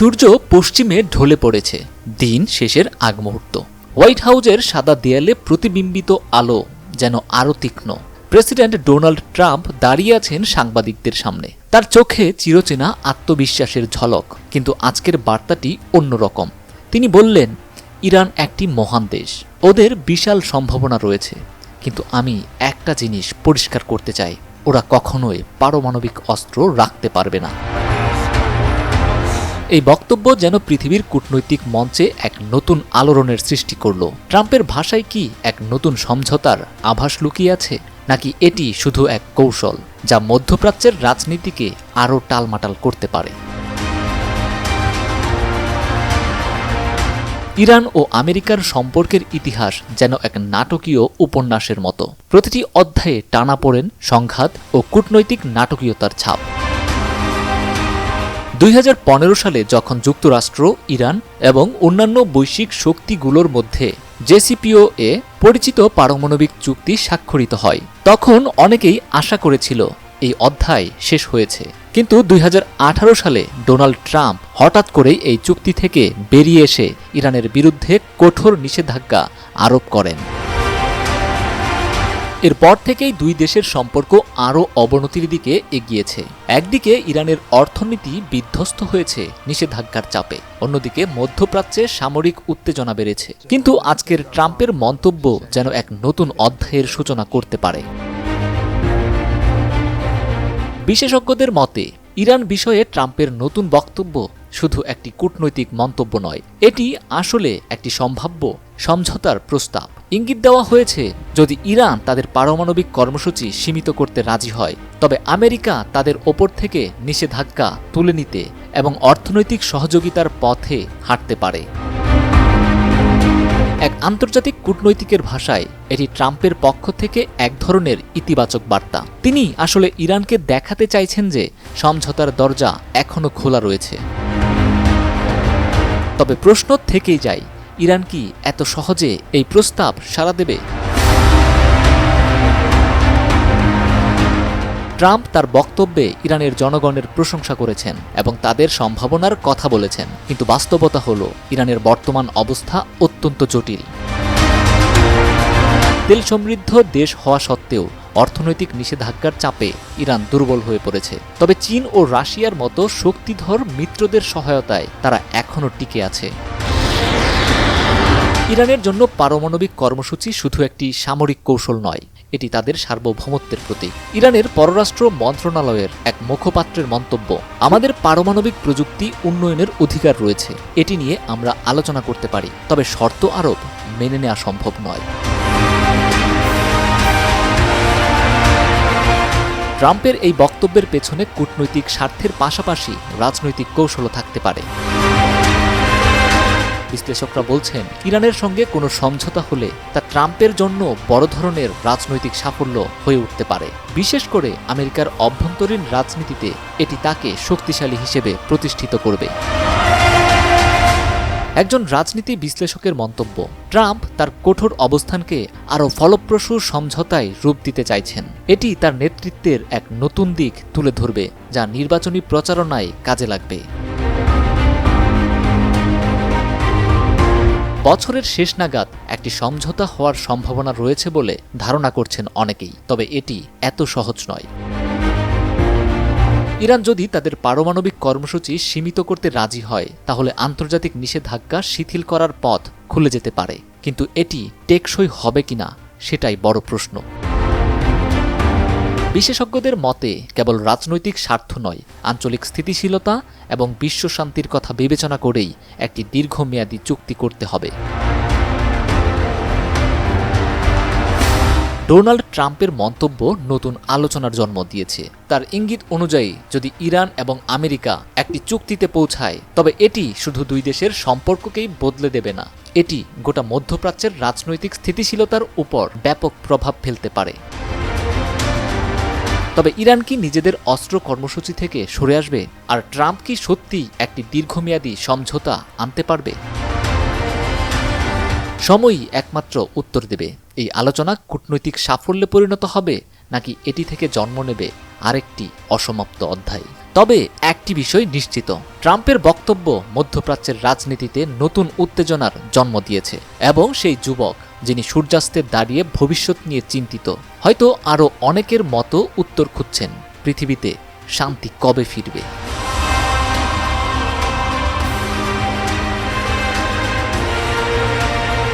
সূর্য পশ্চিমে ঢলে পড়েছে, দিন শেষের আগ মুহূর্ত। হোয়াইট হাউজের সাদা দেয়ালে প্রতিবিম্বিত আলো যেন আরও তীক্ষ্ণ। প্রেসিডেন্ট ডোনাল্ড ট্রাম্প দাঁড়িয়ে আছেন সাংবাদিকদের সামনে, তার চোখে চিরচেনা আত্মবিশ্বাসের ঝলক। কিন্তু আজকের বার্তাটি অন্যরকম। তিনি বললেন, ইরান একটি মহান দেশ, ওদের বিশাল সম্ভাবনা রয়েছে, কিন্তু আমি একটা জিনিস পরিষ্কার করতে চাই, ওরা কখনোই পারমাণবিক অস্ত্র রাখতে পারবে না। এই বক্তব্য যেন পৃথিবীর কূটনৈতিক মঞ্চে এক নতুন আলোড়নের সৃষ্টি করল। ট্রাম্পের ভাষায় কি এক নতুন সমঝোতার আভাস লুকিয়ে আছে, নাকি এটি শুধু এক কৌশল যা মধ্যপ্রাচ্যের রাজনীতিকে আরও টালমাটাল করতে পারে? ইরান ও আমেরিকার সম্পর্কের ইতিহাস যেন এক নাটকীয় উপন্যাসের মতো। প্রতিটি অধ্যায়ে টানাপোড়েন, সংঘাত ও কূটনৈতিক নাটকীয়তার ছাপ। 2015 সালে যখন যুক্তরাষ্ট্র, ইরান এবং অন্যান্য বৈশ্বিক শক্তিগুলোর মধ্যে জেসিপিওএ পরিচিত পারমাণবিক চুক্তি স্বাক্ষরিত হয়, তখন অনেকেই আশা করেছিল এই অধ্যায় শেষ হয়েছে। কিন্তু 2018 সালে ডোনাল্ড ট্রাম্প হঠাৎ করেই এই চুক্তি থেকে বেরিয়ে এসে ইরানের বিরুদ্ধে কঠোর নিষেধাজ্ঞা আরোপ করেন। এরপর থেকেই দুই দেশের সম্পর্ক আরও অবনতির দিকে এগিয়েছে। একদিকে ইরানের অর্থনীতি বিধ্বস্ত হয়েছে নিষেধাজ্ঞার চাপে, অন্যদিকে মধ্যপ্রাচ্যে সামরিক উত্তেজনা বেড়েছে। কিন্তু আজকের ট্রাম্পের মন্তব্য যেন এক নতুন অধ্যায়ের সূচনা করতে পারে। বিশেষজ্ঞদের মতে, ইরান বিষয়ে ট্রাম্পের নতুন বক্তব্য শুধু একটি কূটনৈতিক মন্তব্য নয়, এটি আসলে একটি সম্ভাব্য সমঝোতার প্রস্তাব। ইঙ্গিত দেওয়া হয়েছে, যদি ইরান তাদের পারমাণবিক কর্মসূচি সীমিত করতে রাজি হয়, তবে আমেরিকা তাদের ওপর থেকে নিষেধাজ্ঞা তুলে নিতে এবং অর্থনৈতিক সহযোগিতার পথে হাঁটতে পারে। এক আন্তর্জাতিক কূটনৈতিকের ভাষায় এটি ট্রাম্পের পক্ষ থেকে এক ধরনের ইতিবাচক বার্তা। তিনি আসলে ইরানকে দেখাতে চাইছেন যে সমঝোতার দরজা এখনো খোলা রয়েছে। তবে প্রশ্ন থেকেই যায়, ইরান কি এত সহজে এই প্রস্তাব সাড়া দেবে? ট্রাম্প তার বক্তব্যে ইরানের জনগণের প্রশংসা করেছেন এবং তাদের সম্ভাবনার কথা বলেছেন, কিন্তু বাস্তবতা হলো ইরানের বর্তমান অবস্থা অত্যন্ত জটিল। তেল সমৃদ্ধ দেশ হওয়া সত্ত্বেও অর্থনৈতিক নিষেধাজ্ঞার চাপে ইরান দুর্বল হয়ে পড়েছে। তবে চীন ও রাশিয়ার মতো শক্তিধর মিত্রদের সহায়তায় তারা এখনও টিকে আছে। ইরানের জন্য পারমাণবিক কর্মসূচি শুধু একটি সামরিক কৌশল নয়, এটি তাদের সার্বভৌমত্বের প্রতীক। ইরানের পররাষ্ট্র মন্ত্রণালয়ের এক মুখপাত্রের মন্তব্য, আমাদের পারমাণবিক প্রযুক্তি উন্নয়নের অধিকার রয়েছে, এটি নিয়ে আমরা আলোচনা করতে পারি, তবে শর্ত আরোপ মেনে নেওয়া সম্ভব নয়। ট্রাম্পের এই বক্তব্যের পেছনে কূটনৈতিক স্বার্থের পাশাপাশি রাজনৈতিক কৌশলও থাকতে পারে। বিশ্লেষকরা বলছেন, ইরানের সঙ্গে কোনো সমঝোতা হলে তা ট্রাম্পের জন্য বড় ধরনের রাজনৈতিক সাফল্য হয়ে উঠতে পারে। বিশেষ করে আমেরিকার অভ্যন্তরীণ রাজনীতিতে এটি তাকে শক্তিশালী হিসেবে প্রতিষ্ঠিত করবে। একজন রাজনীতি বিশ্লেষকের মন্তব্য, ট্রাম্প তার কঠোর অবস্থানকে আরও ফলপ্রসূ সমঝোতায় রূপ দিতে চাইছেন। এটি তার নেতৃত্বের এক নতুন দিক তুলে ধরবে, যা নির্বাচনী প্রচারণায় কাজে লাগবে। বছরের শেষ নাগাদ একটি সমঝোতা হওয়ার সম্ভাবনা রয়েছে বলে ধারণা করছেন অনেকেই, তবে এটি এত সহজ নয়। ইরান যদি তাদের পারমাণবিক কর্মসূচি সীমিত করতে রাজি হয়, তাহলে আন্তর্জাতিক নিষেধাজ্ঞা শিথিল করার পথ খুলে যেতে পারে, কিন্তু এটি টেকসই হবে কিনা সেটাই বড় প্রশ্ন। বিশেষজ্ঞদের মতে, কেবল রাজনৈতিক স্বার্থ নয়, আঞ্চলিক স্থিতিশীলতা এবং বিশ্ব শান্তির কথা বিবেচনা করেই একটি দীর্ঘমেয়াদী চুক্তি করতে হবে। ডোনাল্ড ট্রাম্পের মন্তব্য নতুন আলোচনার জন্ম দিয়েছে। তার ইঙ্গিত অনুযায়ী যদি ইরান এবং আমেরিকা একটি চুক্তিতে পৌঁছায়, তবে এটি শুধু দুই দেশের সম্পর্ককেই বদলে দেবে না, এটি গোটা মধ্যপ্রাচ্যের রাজনৈতিক স্থিতিশীলতার উপর ব্যাপক প্রভাব ফেলতে পারে। তবে ইরান কি নিজেদের অস্ত্র কর্মসূচি থেকে সরে আসবে, আর ট্রাম্প কি সত্যিই একটি দীর্ঘমেয়াদী সমঝোতা আনতে পারবে? সময়ই একমাত্র উত্তর দেবে। এই আলোচনা কূটনৈতিক সাফল্যে পরিণত হবে, নাকি এটি থেকে জন্ম নেবে আরেকটি অসমাপ্ত অধ্যায়? তবে একটি বিষয় নিশ্চিত, ট্রাম্পের বক্তব্য মধ্যপ্রাচ্যের রাজনীতিতে নতুন উত্তেজনার জন্ম দিয়েছে এবং সেই যুবক যিনি সূর্যাস্তে দাঁড়িয়ে ভবিষ্যৎ নিয়ে চিন্তিত, হয়তো আরও অনেকের মতো উত্তর খুঁজছেন পৃথিবীতে শান্তি কবে ফিরবে।